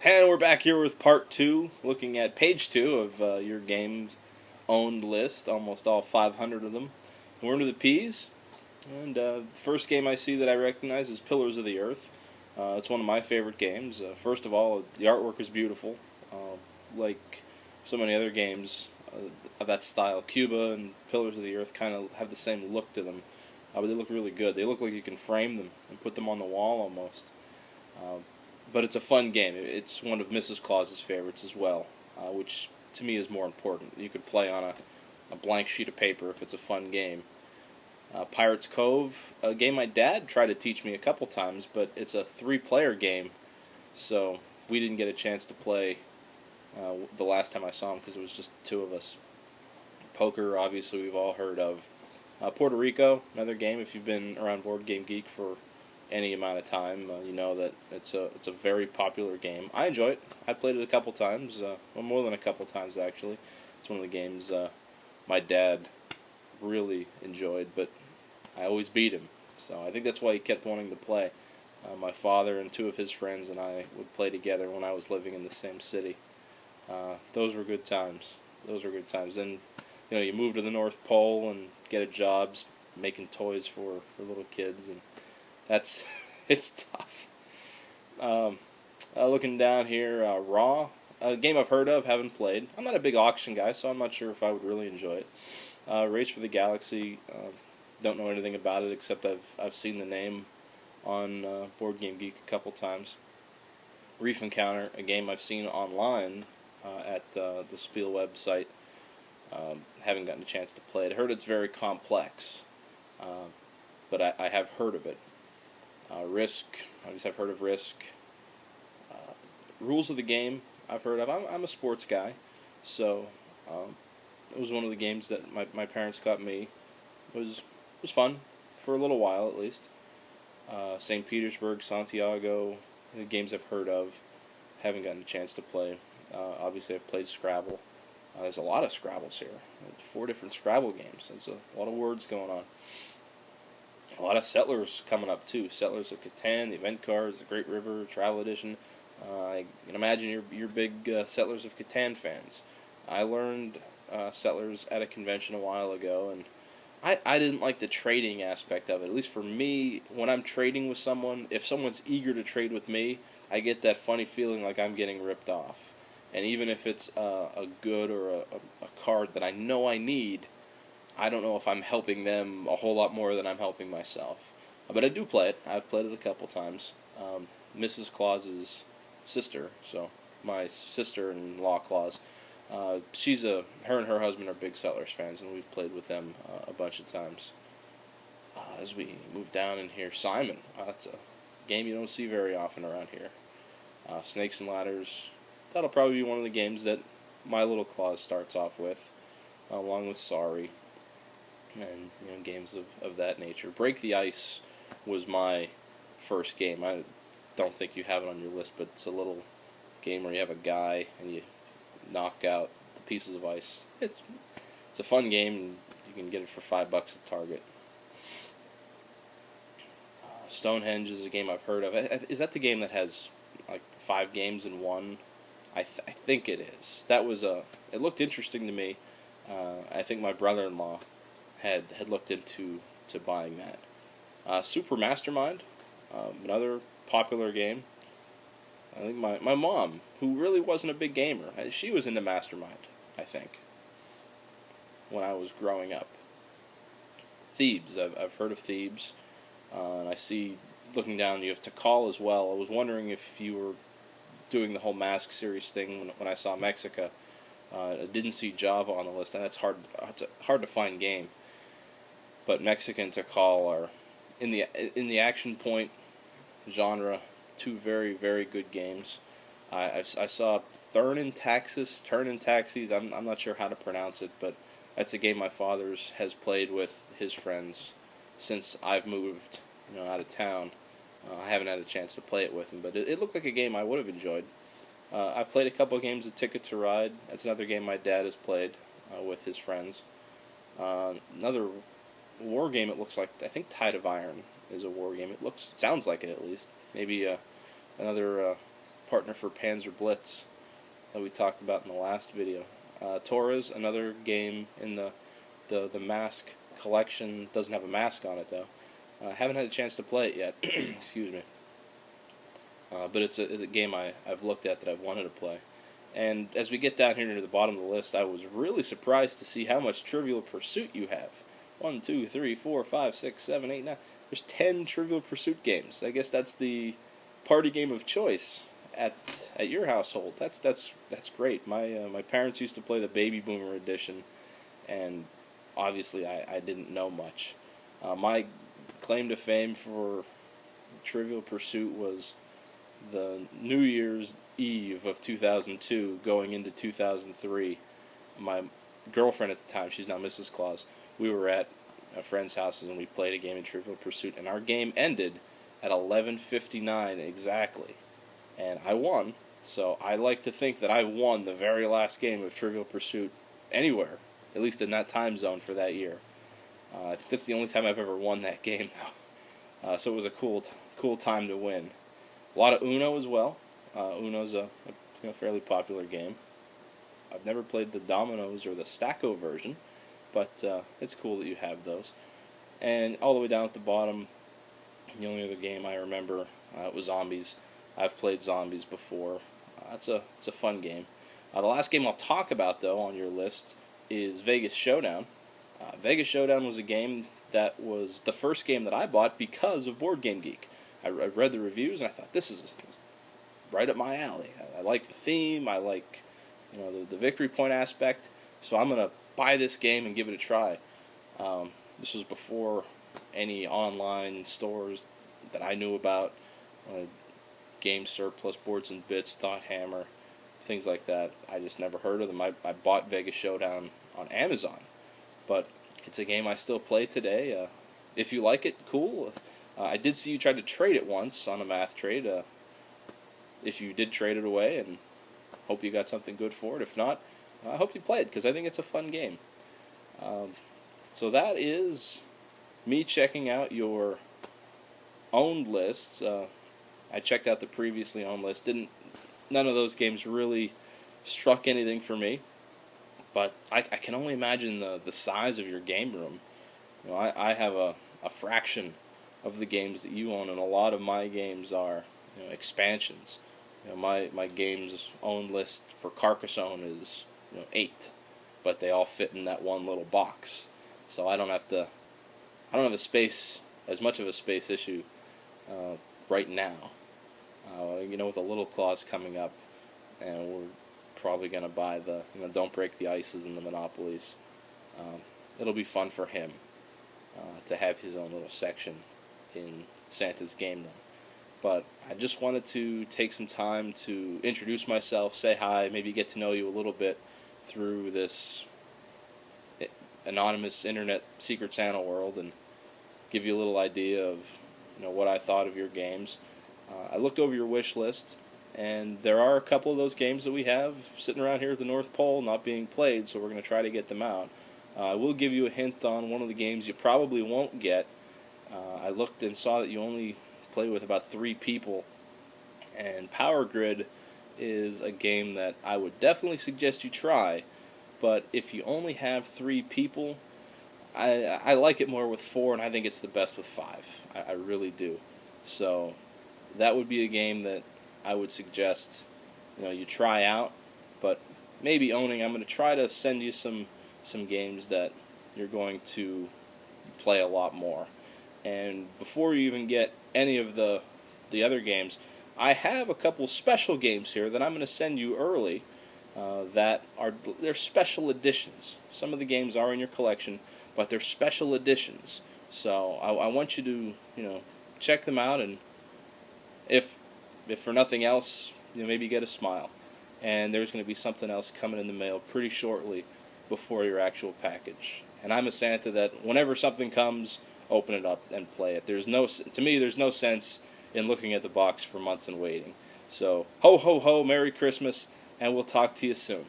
And we're back here with part two, looking at page two of your game's owned list, almost all 500 of them. And we're into the P's, and first game I see that I recognize is Pillars of the Earth. It's one of my favorite games. First of all, the artwork is beautiful. Like so many other games of that style, Cuba and Pillars of the Earth kind of have the same look to them, but they look really good. They look like you can frame them and put them on the wall almost. But it's a fun game. It's one of Mrs. Claus's favorites as well, which to me is more important. You could play on a blank sheet of paper if it's a fun game. Pirates Cove, a game my dad tried to teach me a couple times, but it's a 3-player game, so we didn't get a chance to play the last time I saw him because it was just the two of us. Poker, obviously, we've all heard of. Puerto Rico, another game. If you've been around Board Game Geek for any amount of time, you know that it's a very popular game. I enjoy it. I played it a couple times, well, more than a couple times actually. It's one of the games my dad really enjoyed, but I always beat him. So I think that's why he kept wanting to play. My father and two of his friends and I would play together when I was living in the same city. Those were good times. Those were good times. And you move to the North Pole and get a job making toys for little kids, and it's tough. Looking down here, Raw, a game I've heard of, haven't played. I'm not a big auction guy, so I'm not sure if I would really enjoy it. Race for the Galaxy, don't know anything about it except I've seen the name on Board Game Geek a couple times. Reef Encounter, a game I've seen online at the Spiel website. Haven't gotten a chance to play it. I heard it's very complex, but I have heard of it. Risk, obviously I've heard of Risk. Rules of the Game, I've heard of. I'm a sports guy, so it was one of the games that my parents got me. It was fun, for a little while at least. St. Petersburg, Santiago, the games I've heard of, haven't gotten a chance to play. Obviously I've played Scrabble. There's a lot of Scrabbles here. There's 4 different Scrabble games. There's a lot of words going on. A lot of Settlers coming up too. Settlers of Catan, the event cards, the Great River Travel Edition. I can imagine you're big Settlers of Catan fans. I learned Settlers at a convention a while ago, and I didn't like the trading aspect of it. At least for me, when I'm trading with someone, if someone's eager to trade with me, I get that funny feeling like I'm getting ripped off. And even if it's a good or a card that I know I need, I don't know if I'm helping them a whole lot more than I'm helping myself. But I do play it. I've played it a couple times. Mrs. Claus's sister, so my sister-in-law Claus, her and her husband are big Settlers fans, and we've played with them a bunch of times. As we move down in here, Simon. That's a game you don't see very often around here. Snakes and Ladders. That'll probably be one of the games that my little Claus starts off with, along with Sorry, and games of that nature. Break the Ice was my first game. I don't think you have it on your list, but it's a little game where you have a guy and you knock out the pieces of ice. It's a fun game, and you can get it for $5 at Target. Stonehenge is a game I've heard of. Is that the game that has like 5 games in one? I think it is. It looked interesting to me. I think my brother-in-law had looked into buying that. Super Mastermind, another popular game. I think my mom, who really wasn't a big gamer, she was into Mastermind, I think, when I was growing up. Thebes, I've heard of Thebes, and I see, looking down, you have Tikal as well. I was wondering if you were doing the whole Mask series thing when I saw Mexica. I didn't see Java on the list, and it's a hard to find game. But Mexica and Tikal are in the action point genre, 2 very, very good games. I saw Turn in Taxis. I'm not sure how to pronounce it, but that's a game my father has played with his friends since I've moved out of town. I haven't had a chance to play it with him, but it looked like a game I would have enjoyed. I've played a couple of games of Ticket to Ride. That's another game my dad has played with his friends. Another war game, it looks like, I think Tide of Iron is a war game. Sounds like it at least. Maybe another partner for Panzer Blitz that we talked about in the last video. Torres, another game in the Mask collection, doesn't have a mask on it though. Haven't had a chance to play it yet. Excuse me. But it's a game I've looked at that I've wanted to play. And as we get down here near the bottom of the list, I was really surprised to see how much Trivial Pursuit you have. 1, 2, 3, 4, 5, 6, 7, 8, 9. There's 10 Trivial Pursuit games. I guess that's the party game of choice at your household. That's great. My parents used to play the Baby Boomer edition, and obviously I didn't know much. My claim to fame for Trivial Pursuit was the New Year's Eve of 2002 going into 2003. My girlfriend at the time, she's now Mrs. Claus, we were at a friend's house and we played a game of Trivial Pursuit, and our game ended at 11:59 exactly. And I won, so I like to think that I won the very last game of Trivial Pursuit anywhere, at least in that time zone for that year. I think that's the only time I've ever won that game, though. So it was a cool time to win. A lot of Uno as well. Uno's a fairly popular game. I've never played the Dominoes or the Stacko version, but it's cool that you have those. And all the way down at the bottom, the only other game I remember was Zombies. I've played Zombies before. It's a fun game. The last game I'll talk about, though, on your list is Vegas Showdown. Vegas Showdown was a game that was the first game that I bought because of Board Game Geek. I read the reviews and I thought, this is right up my alley. I like the theme. I like the victory point aspect. So I'm gonna buy this game and give it a try. This was before any online stores that I knew about. Game Surplus, Boards and Bits, Thought Hammer, things like that. I just never heard of them. I bought Vegas Showdown on Amazon, but it's a game I still play today. If you like it, cool. I did see you tried to trade it once on a math trade. If you did trade it away, and hope you got something good for it. If not, I hope you play it, because I think it's a fun game. So that is me checking out your owned lists. I checked out the previously owned list. None of those games really struck anything for me. But I can only imagine the size of your game room. I have a fraction of the games that you own, and a lot of my games are expansions. My games owned list for Carcassonne is 8, but they all fit in that one little box. So I don't have a space, as much of a space issue right now. With the Little Claus coming up, and we're probably gonna buy the Don't Break the Ices and the Monopolies. It'll be fun for him to have his own little section in Santa's game room. But I just wanted to take some time to introduce myself, say hi, maybe get to know you a little bit through this anonymous internet secret Santa world, and give you a little idea of what I thought of your games. I looked over your wish list, and there are a couple of those games that we have sitting around here at the North Pole not being played, so we're going to try to get them out. I will give you a hint on one of the games you probably won't get. I looked and saw that you only play with about 3 people, and Power Grid is a game that I would definitely suggest you try, but if you only have 3 people, I like it more with 4, and I think it's the best with 5. I really do. So that would be a game that I would suggest you try out, but maybe owning. I'm going to try to send you some games that you're going to play a lot more. And before you even get any of the other games, I have a couple special games here that I'm going to send you early they're special editions. Some of the games are in your collection, but they're special editions. So I want you to check them out, and if for nothing else, maybe get a smile. And there's going to be something else coming in the mail pretty shortly before your actual package. And I'm a Santa that whenever something comes, open it up and play it. To me, there's no sense in looking at the box for months and waiting. So, ho, ho, ho, Merry Christmas, and we'll talk to you soon.